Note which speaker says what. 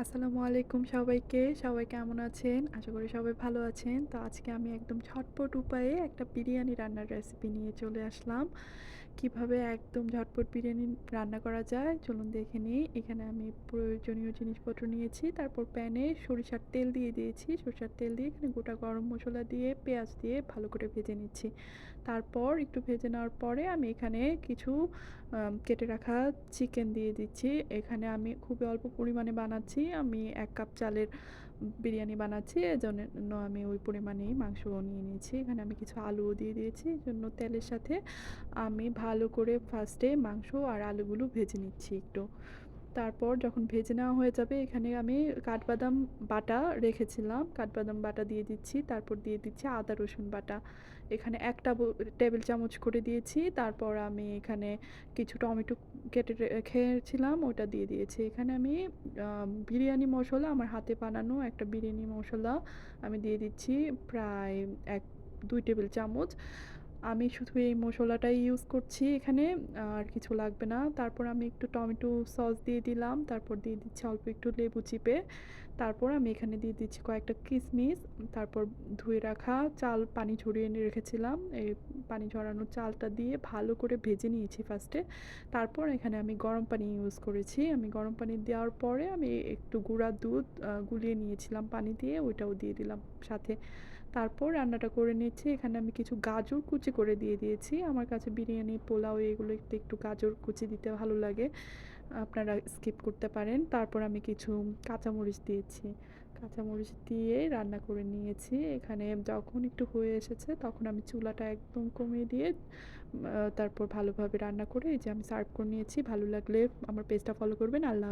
Speaker 1: আসসালামু আলাইকুম সবাইকে। সবাই কেমন আছেন? আশা করি সবাই ভালো আছেন। তো আজকে আমি একদম ঝটপট উপায়ে একটা বিরিয়ানি রান্নার রেসিপি নিয়ে চলে আসলাম। কিভাবে একদম ঝটপট বিরিয়ানি রান্না করা যায় চলুন দেখে নিই। এখানে আমি প্রয়োজনীয় জিনিসপত্র নিয়েছি। তারপর প্যানে সরিষার তেল দিয়ে দিয়েছি। সরিষার তেল দিয়ে এখানে গোটা গরম মসলা দিয়ে, পেঁয়াজ দিয়ে ভালো করে ভেজে নিচ্ছি। তারপর একটু ভেজে নেওয়ার পরে আমি এখানে কিছু কেটে রাখা চিকেন দিয়ে দিচ্ছি। এখানে আমি খুবই অল্প পরিমাণে বানাচ্ছি। আমি ১ কাপ চালের বিরিয়ানি বানাচ্ছি। এজন্য আমি ওই পরিমাণেই মাংস নিয়ে নিয়েছি। এখানে আমি কিছু আলুও দিয়ে দিয়েছি। এজন্য তেলের সাথে আমি ভালো করে ফার্স্টে মাংস আর আলুগুলো ভেজে নিচ্ছি একটু। তারপর যখন ভেজে নেওয়া হয়ে যাবে এখানে আমি কাঠবাদাম বাটা রেখেছিলাম। কাঠবাদাম বাটা দিয়ে দিচ্ছি। তারপর দিয়ে দিচ্ছি আদা রসুন বাটা। এখানে ১ টেবিল চামচ করে দিয়েছি। তারপর আমি এখানে কিছু টমেটো কেটে রেখেছিলাম ওটা দিয়ে দিয়েছি। এখানে আমি বিরিয়ানি মসলা আমার হাতে বানানো একটা বিরিয়ানি মসলা আমি দিয়ে দিচ্ছি প্রায় ২ টেবিল চামচ। আমি শুধু এই মসলাটাই ইউজ করছি এখানে, আর কিছু লাগবে না। তারপর আমি একটু টমেটো সস দিয়ে দিলাম। তারপর দিয়ে দিচ্ছি অল্প একটু লেবু চিপে। তারপর আমি এখানে দিয়ে দিচ্ছি কয়েকটা কিশমিশ। তারপর ধুয়ে রাখা চাল পানি ঝরিয়ে এনে রেখেছিলাম। এই পানি ঝরানো চালটা দিয়ে ভালো করে ভেজে নিয়েছি ফার্স্টে। তারপর এখানে আমি গরম পানি ইউজ করেছি। আমি গরম পানি দেওয়ার পরে আমি একটু গুঁড়া দুধ গুলিয়ে নিয়েছিলাম পানি দিয়ে, ওইটাও দিয়ে দিলাম সাথে। তারপর রান্নাটা করে নিচ্ছি। এখানে আমি কিছু গাজর কুচি করে দিয়ে দিয়েছি। আমার কাছে বিরিয়ানি, পোলাও এগুলোতে একটু গাজর কুচি দিতে ভালো লাগে। আপনারা স্কিপ করতে পারেন। তারপর আমি কিছু কাঁচামরিচ দিয়েছি। কাঁচামরিচ দিয়ে রান্না করে নিয়েছি। এখানে যখন একটু হয়ে এসেছে তখন আমি চুলাটা একদম কমিয়ে দিয়ে তারপর ভালোভাবে রান্না করে এই যে আমি সার্ভ করে নিয়েছি। ভালো লাগলে আমার পেজটা ফলো করবেন। আল্লাহ হাফেজ।